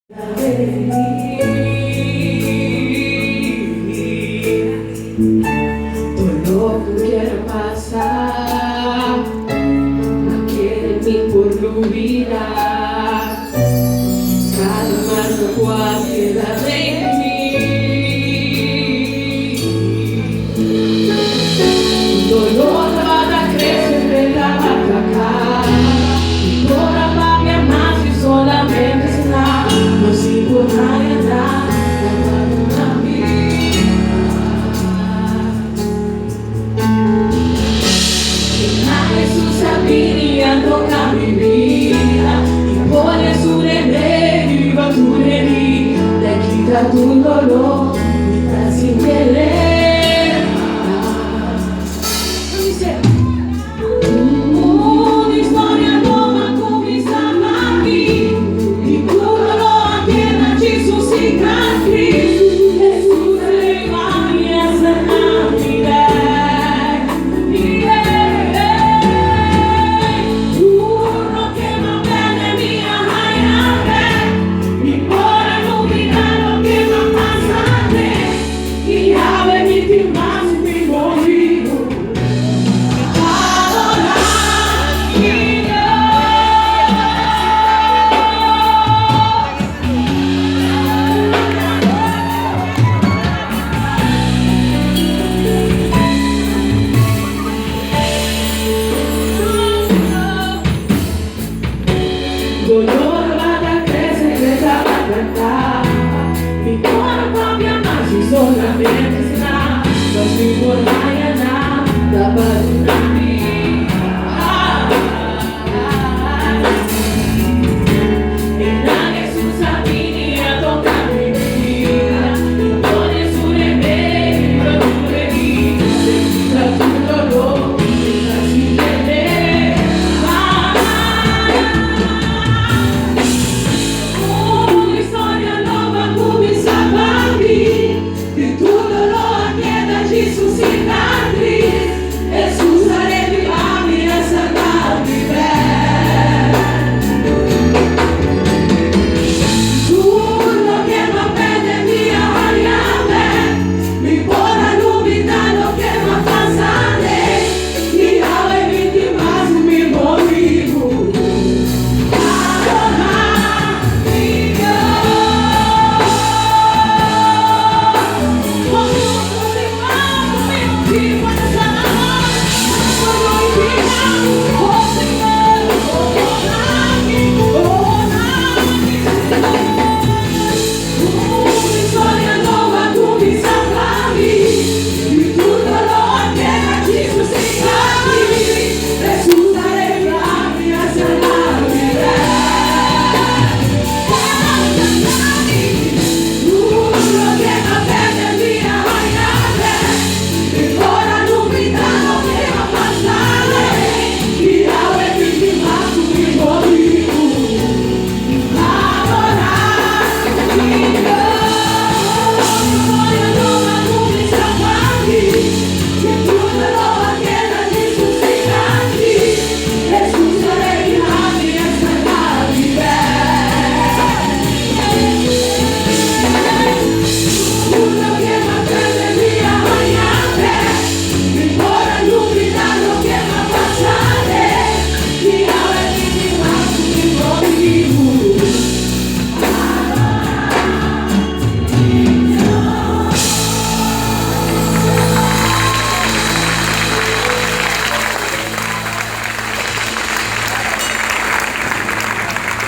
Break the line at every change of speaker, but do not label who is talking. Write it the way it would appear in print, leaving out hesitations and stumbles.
Todo lo que quiero pasar, no quiere ni por mirar. Cada mano cual queda de mí. Dolor va a crecer de la vaca. Ora va mi amar si solamente será. No sigo nada. Jesús sabía tocar mi vida y pone su remedio y va tu herida, le quita tu dolor y está sin querer. Dice, una historia nuova cominciava qui y tu dolor tiene Gesù cicatriz. Jesús le va a sanar mi vida. Dolor va a crecer de la garganta. Mi cuerpo me ama si solamente será. No sigo mañana, la